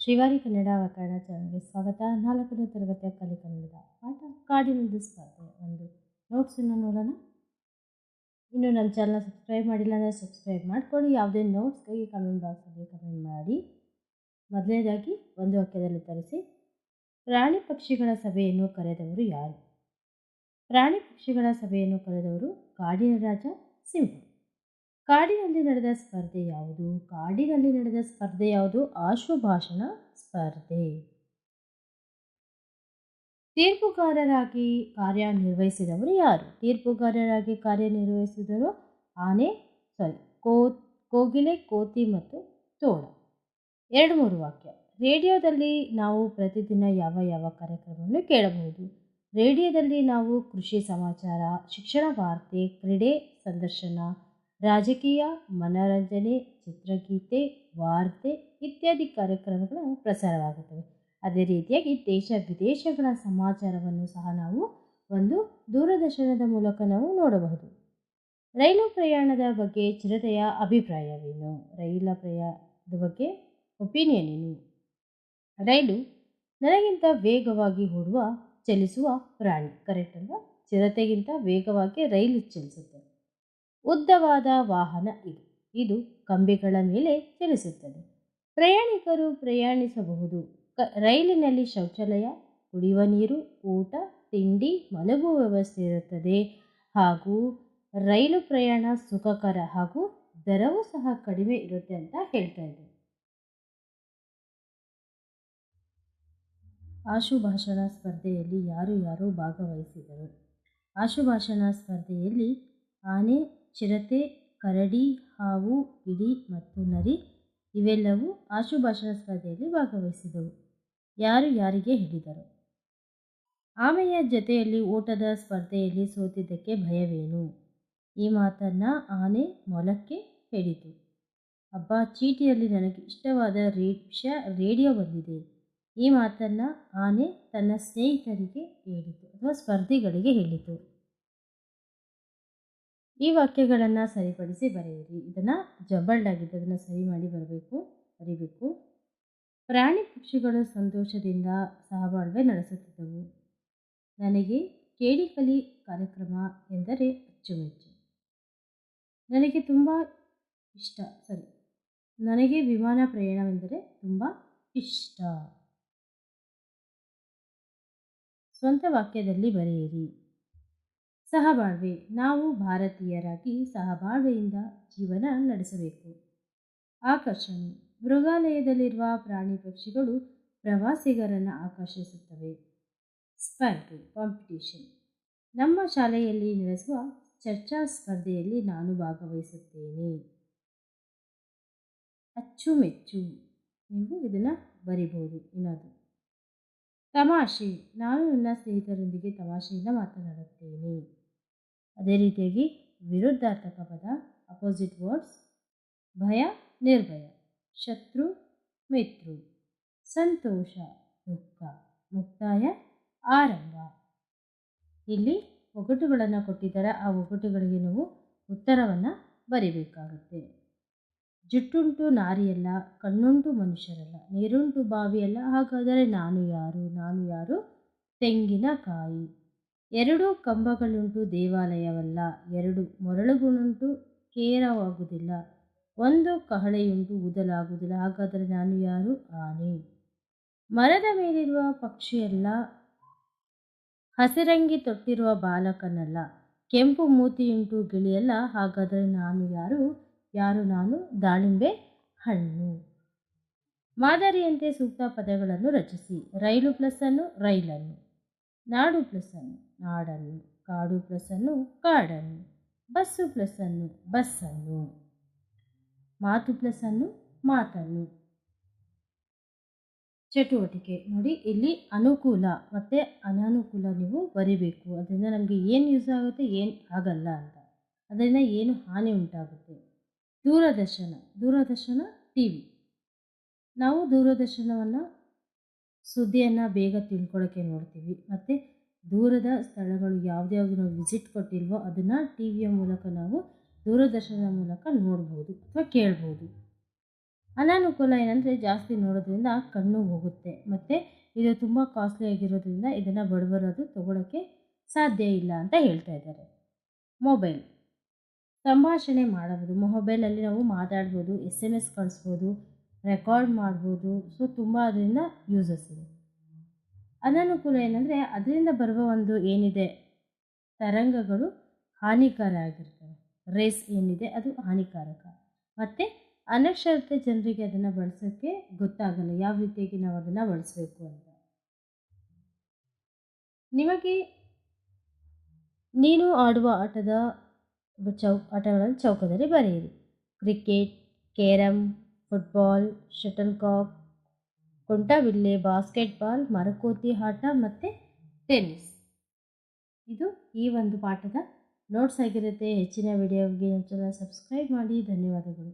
ಶ್ರೀವಾರಿ ಕನ್ನಡ ವ್ಯಾಕರಣ ಚಾನಲ್ಗೆ ಸ್ವಾಗತ. 4ನೇ ತರಗತಿಯ ಕಲಿ ಕನ್ನಡದ ಪಾಠ ಕಾಡಿನದು ಸ್ಪರ್ಧೆ ಒಂದು ನೋಟ್ಸನ್ನು ನೋಡೋಣ. ಇನ್ನು ನಮ್ಮ ಚಾನಲ್ನ ಸಬ್ಸ್ಕ್ರೈಬ್ ಮಾಡಿಲ್ಲ ಅಂದರೆ ಸಬ್ಸ್ಕ್ರೈಬ್ ಮಾಡ್ಕೊಳ್ಳಿ. ಯಾವುದೇ ನೋಟ್ಸ್ಗಾಗಿ ಕಮೆಂಟ್ ಬಾಕ್ಸಲ್ಲಿ ಕಮೆಂಟ್ ಮಾಡಿ. ಮೊದಲನೇದಾಗಿ ಒಂದು ವಾಕ್ಯದಲ್ಲಿ ತರಿಸಿ. ಪ್ರಾಣಿ ಪಕ್ಷಿಗಳ ಸಭೆಯನ್ನು ಕರೆದವರು ಯಾರು? ಪ್ರಾಣಿ ಪಕ್ಷಿಗಳ ಸಭೆಯನ್ನು ಕರೆದವರು ಕಾಡಿನ ರಾಜ ಸಿಂಹ. ಕಾಡಿನಲ್ಲಿ ನಡೆದ ಸ್ಪರ್ಧೆ ಯಾವುದು? ಕಾಡಿನಲ್ಲಿ ನಡೆದ ಸ್ಪರ್ಧೆ ಯಾವುದು? ಆಶುಭಾಷಣ ಸ್ಪರ್ಧೆ. ತೀರ್ಪುಗಾರರಾಗಿ ಕಾರ್ಯನಿರ್ವಹಿಸಿದವರು ಯಾರು? ತೀರ್ಪುಗಾರರಾಗಿ ಕಾರ್ಯನಿರ್ವಹಿಸಿದವರು ಕೋಗಿಲೆ, ಕೋತಿ ಮತ್ತು ತೋಳ. 2-3 ವಾಕ್ಯ. ರೇಡಿಯೋದಲ್ಲಿ ನಾವು ಪ್ರತಿದಿನ ಯಾವ ಯಾವ ಕಾರ್ಯಕ್ರಮವನ್ನು ಕೇಳಬಹುದು? ರೇಡಿಯೋದಲ್ಲಿ ನಾವು ಕೃಷಿ ಸಮಾಚಾರ, ಶಿಕ್ಷಣ ವಾರ್ತೆ, ಕ್ರೀಡೆ ಸಂದರ್ಶನ, ರಾಜಕೀಯ, ಮನೋರಂಜನೆ, ಚಿತ್ರಗೀತೆ, ವಾರ್ತೆ ಇತ್ಯಾದಿ ಕಾರ್ಯಕ್ರಮಗಳು ಪ್ರಸಾರವಾಗುತ್ತವೆ. ಅದೇ ರೀತಿಯಾಗಿ ದೇಶ ವಿದೇಶಗಳ ಸಮಾಚಾರವನ್ನು ಸಹ ನಾವು ಒಂದು ದೂರದರ್ಶನದ ಮೂಲಕ ನಾವು ನೋಡಬಹುದು. ರೈಲು ಪ್ರಯಾಣದ ಬಗ್ಗೆ ಚಿರತೆಯ ಅಭಿಪ್ರಾಯವೇನು? ರೈಲ ಪ್ರಯಾಣದ ಬಗ್ಗೆ ಒಪಿನಿಯನ್ ಏನು? ರೈಲು ನನಗಿಂತ ವೇಗವಾಗಿ ಚಲಿಸುವ ಪ್ರಾಣಿ. ಕರೆಕ್ಟ್ ಅಲ್ವಾ? ಚಿರತೆಗಿಂತ ವೇಗವಾಗಿ ರೈಲು ಚಲಿಸುತ್ತೆ. ಉದ್ದವಾದ ವಾಹನ ಇದು ಕಂಬಿಗಳ ಮೇಲೆ ಚಲಿಸುತ್ತದೆ. ಪ್ರಯಾಣಿಕರು ಪ್ರಯಾಣಿಸಬಹುದು. ರೈಲಿನಲ್ಲಿ ಶೌಚಾಲಯ, ಕುಡಿಯುವ ನೀರು, ಊಟ, ತಿಂಡಿ, ಮಲಗುವ ವ್ಯವಸ್ಥೆ ಇರುತ್ತದೆ. ಹಾಗೂ ರೈಲು ಪ್ರಯಾಣ ಸುಖಕರ ಹಾಗೂ ದರವೂ ಸಹ ಕಡಿಮೆ ಇರುತ್ತೆ ಅಂತ ಹೇಳ್ತಾ ಇದ್ದಾರೆ. ಆಶುಭಾಷಣ ಸ್ಪರ್ಧೆಯಲ್ಲಿ ಯಾರು ಭಾಗವಹಿಸಿದರು? ಆಶುಭಾಷಣ ಸ್ಪರ್ಧೆಯಲ್ಲಿ ಆನೆ, ಚಿರತೆ, ಕರಡಿ, ಹಾವು, ಇಲಿ ಮತ್ತು ನರಿ ಇವೆಲ್ಲವೂ ಆಶುಭಾಷಣ ಸ್ಪರ್ಧೆಯಲ್ಲಿ ಭಾಗವಹಿಸಿದವು. ಯಾರು ಯಾರಿಗೆ ಹೇಳಿದರು? ಆಮೆಯ ಜೊತೆಯಲ್ಲಿ ಓಟದ ಸ್ಪರ್ಧೆಯಲ್ಲಿ ಸೋತಿದ್ದಕ್ಕೆ ಭಯವೇನು? ಈ ಮಾತನ್ನು ಆನೆ ಮೊಲಕ್ಕೆ ಹೇಳಿತು. ಅಬ್ಬಾ, ಚೀಟಿಯಲ್ಲಿ ನನಗೆ ಇಷ್ಟವಾದ ವಿಷಯ ರೇಡಿಯೋ ಬಂದಿದೆ. ಈ ಮಾತನ್ನು ಆನೆ ತನ್ನ ಸ್ನೇಹಿತರಿಗೆ ಹೇಳಿತು ಅಥವಾ ಸ್ಪರ್ಧಿಗಳಿಗೆ ಹೇಳಿತು. ಈ ವಾಕ್ಯಗಳನ್ನು ಸರಿಪಡಿಸಿ ಬರೆಯಿರಿ. ಇದನ್ನು ಜಂಬಲ್ಡ್ ಆಗಿದೆ, ಅದನ್ನು ಸರಿ ಮಾಡಿ ಬರಿಬೇಕು. ಪ್ರಾಣಿ ಪಕ್ಷಿಗಳು ಸಂತೋಷದಿಂದ ಸಹಬಾಳ್ವೆ ನಡೆಸುತ್ತಿದ್ದವು. ನನಗೆ ಕೇಳಿ ಕಲಿ ಕಾರ್ಯಕ್ರಮ ಎಂದರೆ ಅಚ್ಚುಮೆಚ್ಚು. ನನಗೆ ವಿಮಾನ ಪ್ರಯಾಣವೆಂದರೆ ತುಂಬ ಇಷ್ಟ. ಸ್ವಂತ ವಾಕ್ಯದಲ್ಲಿ ಬರೆಯಿರಿ. ಸಹಬಾಳ್ವೆ. ನಾವು ಭಾರತೀಯರಾಗಿ ಸಹಬಾಳ್ವೆಯಿಂದ ಜೀವನ ನಡೆಸಬೇಕು. ಆಕರ್ಷಣೆ. ಮೃಗಾಲಯದಲ್ಲಿರುವ ಪ್ರಾಣಿ ಪಕ್ಷಿಗಳು ಪ್ರವಾಸಿಗರನ್ನು ಆಕರ್ಷಿಸುತ್ತವೆ. ಸ್ಪರ್ಧೆ, ಕಾಂಪಿಟೇಷನ್. ನಮ್ಮ ಶಾಲೆಯಲ್ಲಿ ನಡೆಸುವ ಚರ್ಚಾ ಸ್ಪರ್ಧೆಯಲ್ಲಿ ನಾನು ಭಾಗವಹಿಸುತ್ತೇನೆ. ಅಚ್ಚುಮೆಚ್ಚು. ನೀವು ಇದನ್ನು ಬರಿಬಹುದು. ಇನ್ನೊಂದು ತಮಾಷೆ. ನಾನು ನನ್ನ ಸ್ನೇಹಿತರೊಂದಿಗೆ ತಮಾಷೆಯಿಂದ ಮಾತನಾಡುತ್ತೇನೆ. ಅದೇ ರೀತಿಯಾಗಿ ವಿರುದ್ಧಾರ್ಥಕ ಪದ, ಅಪೋಸಿಟ್ ವರ್ಡ್ಸ್. ಭಯ, ನಿರ್ಭಯ. ಶತ್ರು, ಮಿತ್ರು. ಸಂತೋಷ, ದುಃಖ. ಮುಕ್ತಾಯ, ಆರಂಭ. ಇಲ್ಲಿ ಒಗಟುಗಳನ್ನು ಕೊಟ್ಟಿದ್ದಾರೆ. ಆ ಒಗಟುಗಳಿಗೆ ನಾವು ಉತ್ತರವನ್ನು ಬರಿಬೇಕಾಗುತ್ತೆ. ಜುಟ್ಟುಂಟು ನಾರಿಯಲ್ಲ, ಕಣ್ಣುಂಟು ಮನುಷ್ಯರಲ್ಲ, ನೀರುಂಟು ಬಾವಿಯಲ್ಲ, ಹಾಗಾದರೆ ನಾನು ಯಾರು? ತೆಂಗಿನಕಾಯಿ. 2 ಕಂಬಗಳುಂಟು ದೇವಾಲಯವಲ್ಲ, 2 ಮೊರಳುಗಳುಂಟು ಕೇರವಾಗುವುದಿಲ್ಲ, 1 ಕಹಳೆಯುಂಟು ಊದಲಾಗುವುದಿಲ್ಲ, ಹಾಗಾದರೆ ನಾನು ಯಾರು? ಆನೆ. ಮರದ ಮೇಲಿರುವ ಪಕ್ಷಿಯಲ್ಲ, ಹಸಿರಂಗಿ ತೊಟ್ಟಿರುವ ಬಾಲಕನಲ್ಲ, ಕೆಂಪು ಮೂತಿಯುಂಟು ಗಿಳಿಯಲ್ಲ, ಹಾಗಾದರೆ ನಾನು ಯಾರು? ನಾನು ದಾಳಿಂಬೆ ಹಣ್ಣು. ಮಾದರಿಯಂತೆ ಸೂಕ್ತ ಪದಗಳನ್ನು ರಚಿಸಿ. ರೈಲು ಪ್ಲಸ್ಸನ್ನು ರೈಲನ್ನು, ನಾಡು ಪ್ಲಸ್ಸನ್ನು ನಾಡನ್ನು, ಕಾಡು ಪ್ಲಸ್ಸನ್ನು ಕಾಡನ್ನು, ಬಸ್ಸು ಪ್ಲಸ್ಸನ್ನು ಬಸ್ಸನ್ನು, ಮಾತು ಪ್ಲಸ್ಸನ್ನು ಮಾತನ್ನು. ಚಟುವಟಿಕೆ ನೋಡಿ, ಇಲ್ಲಿ ಅನುಕೂಲ ಮತ್ತು ಅನಾನುಕೂಲ ನೀವು ಬರಿಬೇಕು. ಅದರಿಂದ ನಮಗೆ ಏನು ಯೂಸ್ ಆಗುತ್ತೆ, ಏನು ಆಗಲ್ಲ ಅಂತ. ಅದರಿಂದ ಏನು ಹಾನಿ ಉಂಟಾಗುತ್ತೆ. ದೂರದರ್ಶನ ಟಿ ವಿ. ನಾವು ದೂರದರ್ಶನವನ್ನು ಸುದ್ದಿಯನ್ನು ಬೇಗ ತಿಳ್ಕೊಳ್ಳೋಕ್ಕೆ ನೋಡ್ತೀವಿ. ಮತ್ತು ದೂರದ ಸ್ಥಳಗಳು ಯಾವುದ್ಯಾವುದು ನಾವು ವಿಸಿಟ್ ಕೊಟ್ಟಿಲ್ವೋ ಅದನ್ನು ಟಿ ವಿಯ ಮೂಲಕ ನಾವು ದೂರದರ್ಶನದ ಮೂಲಕ ನೋಡ್ಬೋದು ಅಥವಾ ಕೇಳ್ಬೋದು. ಅನಾನುಕೂಲ ಏನಂದರೆ ಜಾಸ್ತಿ ನೋಡೋದ್ರಿಂದ ಕಣ್ಣು ಹೋಗುತ್ತೆ, ಮತ್ತು ಇದು ತುಂಬ ಕಾಸ್ಟ್ಲಿ ಆಗಿರೋದ್ರಿಂದ ಇದನ್ನು ಬಡವರು ಅದು ತೊಗೊಳಕ್ಕೆ ಸಾಧ್ಯ ಇಲ್ಲ ಅಂತ ಹೇಳ್ತಾ ಇದ್ದಾರೆ. ಮೊಬೈಲ್ ಸಂಭಾಷಣೆ ಮಾಡಬಹುದು. ಮೊಬೈಲಲ್ಲಿ ನಾವು ಮಾತಾಡ್ಬೋದು, SMS ಕಳಿಸ್ಬೋದು, ರೆಕಾರ್ಡ್ ಮಾಡ್ಬೋದು. ಸೊ ತುಂಬ ಅದರಿಂದ ಯೂಸಸ್ ಇದೆ. ಅನಾನುಕೂಲ ಏನಂದರೆ ಅದರಿಂದ ಬರುವ ಒಂದು ಏನಿದೆ ತರಂಗಗಳು ಹಾನಿಕಾರ ಆಗಿರ್ತವೆ. ರೇಸ್ ಏನಿದೆ ಅದು ಹಾನಿಕಾರಕ. ಮತ್ತು ಅನಕ್ಷರತೆ ಜನರಿಗೆ ಅದನ್ನು ಬಳಸೋಕ್ಕೆ ಗೊತ್ತಾಗಲ್ಲ, ಯಾವ ರೀತಿಯಾಗಿ ನಾವು ಅದನ್ನು ಬಳಸಬೇಕು ಅಂತ. ನಿಮಗೆ ನೀನು ಆಡುವ ಆಟಗಳನ್ನು ಚೌಕದಲ್ಲಿ ಬರೆಯಿರಿ. Cricket, carrom, football, shuttlecock, ಕುಂಟಬಿಲ್ಲೆ, ಬಾಸ್ಕೆಟ್ಬಾಲ್, ಮರಕೋತಿ ಆಟ ಮತ್ತು ಟೆನ್ನಿಸ್. ಇದು ಈ ಒಂದು ಪಾಠದ ನೋಟ್ಸ್ ಆಗಿರುತ್ತೆ. ಹೆಚ್ಚಿನ ವಿಡಿಯೋಗೆ ಚಾನಲ್ ಸಬ್ಸ್ಕ್ರೈಬ್ ಮಾಡಿ. ಧನ್ಯವಾದಗಳು.